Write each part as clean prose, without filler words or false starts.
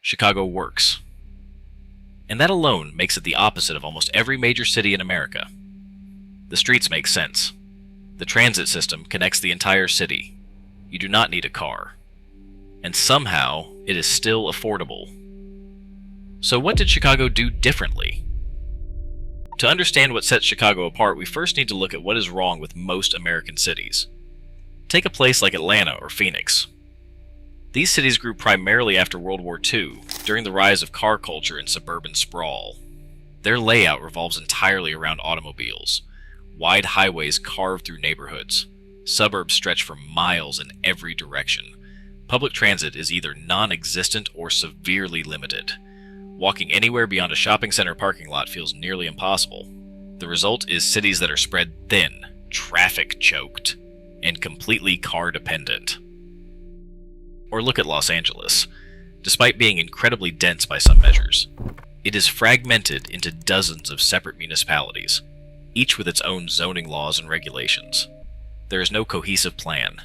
Chicago works. And that alone makes it the opposite of almost every major city in America. The streets make sense. The transit system connects the entire city. You do not need a car. And somehow, it is still affordable. So what did Chicago do differently? To understand what sets Chicago apart, we first need to look at what is wrong with most American cities. Take a place like Atlanta or Phoenix. These cities grew primarily after World War II, during the rise of car culture and suburban sprawl. Their layout revolves entirely around automobiles. Wide highways carve through neighborhoods. Suburbs stretch for miles in every direction. Public transit is either non-existent or severely limited. Walking anywhere beyond a shopping center parking lot feels nearly impossible. The result is cities that are spread thin, traffic-choked, and completely car-dependent. Or look at Los Angeles. Despite being incredibly dense by some measures, it is fragmented into dozens of separate municipalities, each with its own zoning laws and regulations. There is no cohesive plan.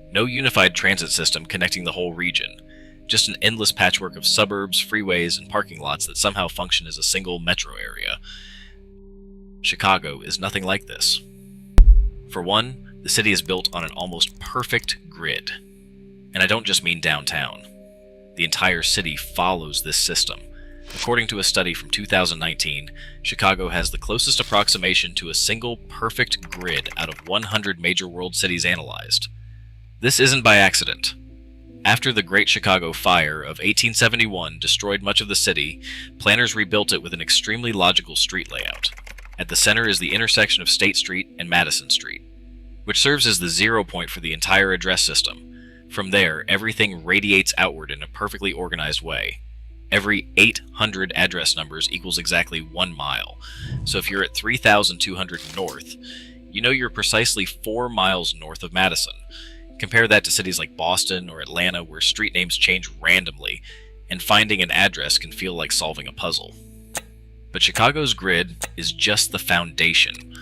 No unified transit system connecting the whole region. Just an endless patchwork of suburbs, freeways, and parking lots that somehow function as a single metro area. Chicago is nothing like this. For one, the city is built on an almost perfect grid. And I don't just mean downtown. The entire city follows this system. According to a study from 2019, Chicago has the closest approximation to a single perfect grid out of 100 major world cities analyzed. This isn't by accident. After the Great Chicago Fire of 1871 destroyed much of the city, planners rebuilt it with an extremely logical street layout. At the center is the intersection of State Street and Madison Street, which serves as the zero point for the entire address system. From there, everything radiates outward in a perfectly organized way. Every 800 address numbers equals exactly 1 mile. So if you're at 3,200 north, you know you're precisely 4 miles north of Madison. Compare that to cities like Boston or Atlanta, where street names change randomly, and finding an address can feel like solving a puzzle. But Chicago's grid is just the foundation.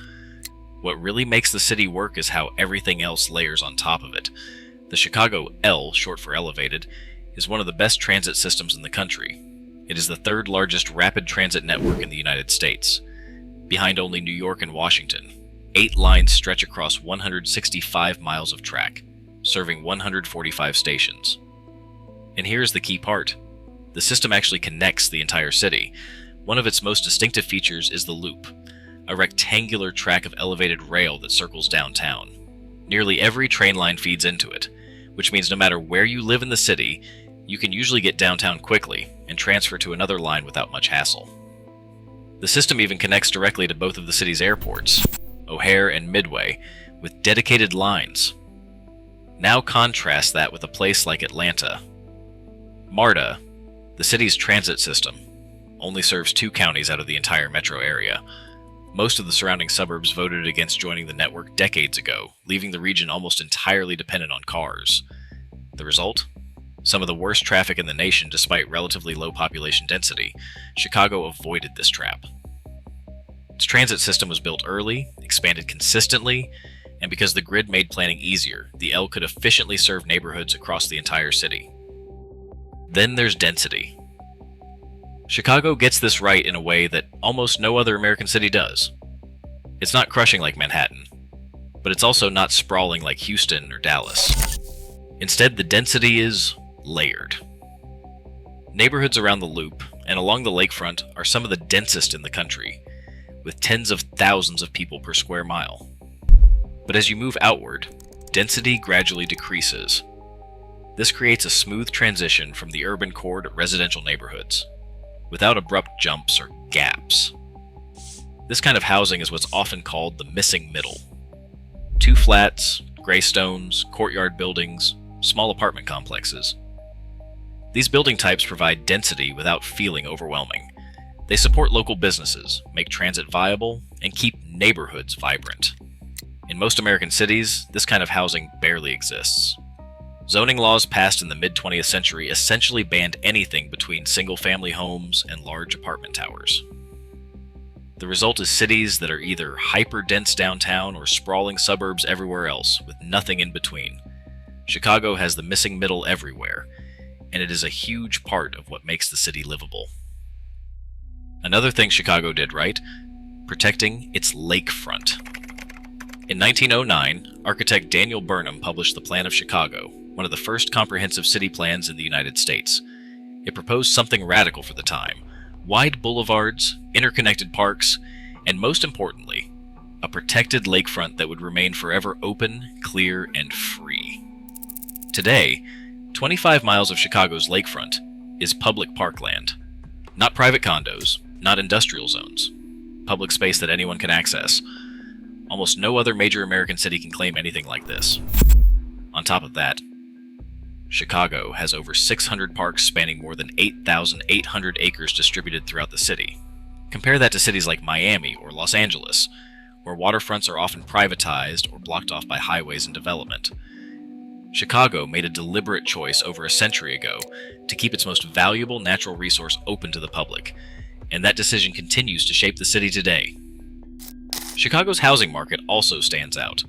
What really makes the city work is how everything else layers on top of it. The Chicago L, short for elevated, is one of the best transit systems in the country. It is the third largest rapid transit network in the United States, behind only New York and Washington. 8 lines stretch across 165 miles of track, serving 145 stations. And here's the key part. The system actually connects the entire city. One of its most distinctive features is the Loop, a rectangular track of elevated rail that circles downtown. Nearly every train line feeds into it, which means no matter where you live in the city, you can usually get downtown quickly and transfer to another line without much hassle. The system even connects directly to both of the city's airports, O'Hare and Midway, with dedicated lines. Now contrast that with a place like Atlanta. MARTA, the city's transit system, only serves 2 counties out of the entire metro area. Most of the surrounding suburbs voted against joining the network decades ago, leaving the region almost entirely dependent on cars. The result? Some of the worst traffic in the nation despite relatively low population density. Chicago avoided this trap. Its transit system was built early, expanded consistently, and because the grid made planning easier, the L could efficiently serve neighborhoods across the entire city. Then there's density. Chicago gets this right in a way that almost no other American city does. It's not crushing like Manhattan, but it's also not sprawling like Houston or Dallas. Instead, the density is layered. Neighborhoods around the Loop and along the lakefront are some of the densest in the country, with tens of thousands of people per square mile. But as you move outward, density gradually decreases. This creates a smooth transition from the urban core to residential neighborhoods, without abrupt jumps or gaps. This kind of housing is what's often called the missing middle. 2 flats, gray stones, courtyard buildings, small apartment complexes. These building types provide density without feeling overwhelming. They support local businesses, make transit viable, and keep neighborhoods vibrant. In most American cities, this kind of housing barely exists. Zoning laws passed in the mid-20th century essentially banned anything between single-family homes and large apartment towers. The result is cities that are either hyper-dense downtown or sprawling suburbs everywhere else, with nothing in between. Chicago has the missing middle everywhere, and it is a huge part of what makes the city livable. Another thing Chicago did right: protecting its lakefront. In 1909, architect Daniel Burnham published the Plan of Chicago, one of the first comprehensive city plans in the United States. It proposed something radical for the time: wide boulevards, interconnected parks, and most importantly, a protected lakefront that would remain forever open, clear, and free. Today, 25 miles of Chicago's lakefront is public parkland. Not private condos, not industrial zones. Public space that anyone can access. Almost no other major American city can claim anything like this. On top of that, Chicago has over 600 parks spanning more than 8,800 acres distributed throughout the city. Compare that to cities like Miami or Los Angeles, where waterfronts are often privatized or blocked off by highways and development. Chicago made a deliberate choice over a century ago to keep its most valuable natural resource open to the public, and that decision continues to shape the city today. Chicago's housing market also stands out.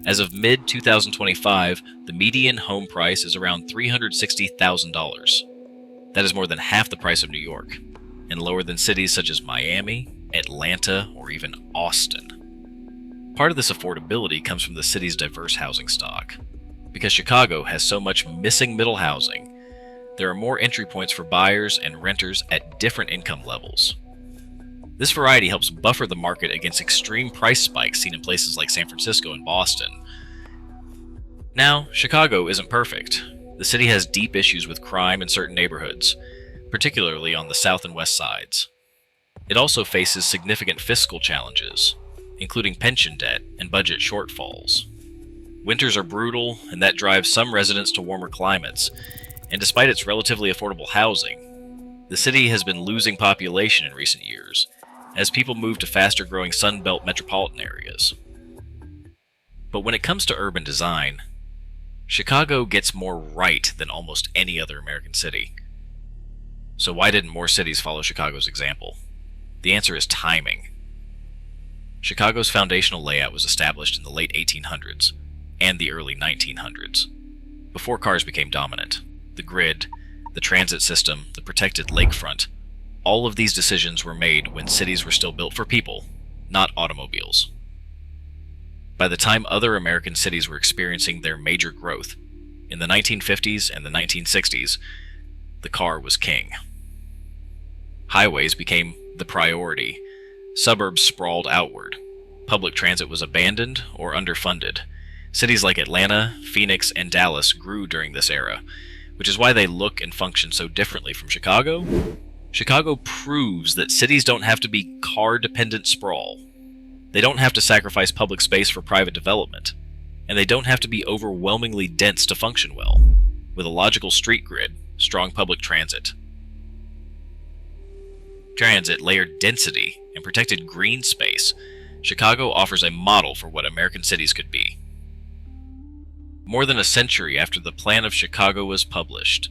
As of mid-2025, the median home price is around $360,000. That is more than half the price of New York, and lower than cities such as Miami, Atlanta, or even Austin. Part of this affordability comes from the city's diverse housing stock. Because Chicago has so much missing middle housing, there are more entry points for buyers and renters at different income levels. This variety helps buffer the market against extreme price spikes seen in places like San Francisco and Boston. Now, Chicago isn't perfect. The city has deep issues with crime in certain neighborhoods, particularly on the south and west sides. It also faces significant fiscal challenges, including pension debt and budget shortfalls. Winters are brutal, and that drives some residents to warmer climates, and despite its relatively affordable housing, the city has been losing population in recent years as people move to faster-growing Sun Belt metropolitan areas. But when it comes to urban design, Chicago gets more right than almost any other American city. So why didn't more cities follow Chicago's example? The answer is timing. Chicago's foundational layout was established in the late 1800s and the early 1900s, before cars became dominant. The grid, the transit system, the protected lakefront, all of these decisions were made when cities were still built for people, not automobiles. By the time other American cities were experiencing their major growth, in the 1950s and the 1960s, the car was king. Highways became the priority. Suburbs sprawled outward. Public transit was abandoned or underfunded. Cities like Atlanta, Phoenix, and Dallas grew during this era, which is why they look and function so differently from Chicago. Chicago proves that cities don't have to be car-dependent sprawl. They don't have to sacrifice public space for private development, and they don't have to be overwhelmingly dense to function well, with a logical street grid, strong public transit, layered density, and protected green space. Chicago offers a model for what American cities could be. More than a century after the Plan of Chicago was published,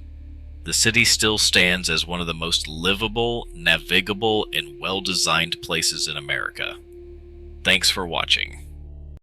the city still stands as one of the most livable, navigable, and well-designed places in America. Thanks for watching.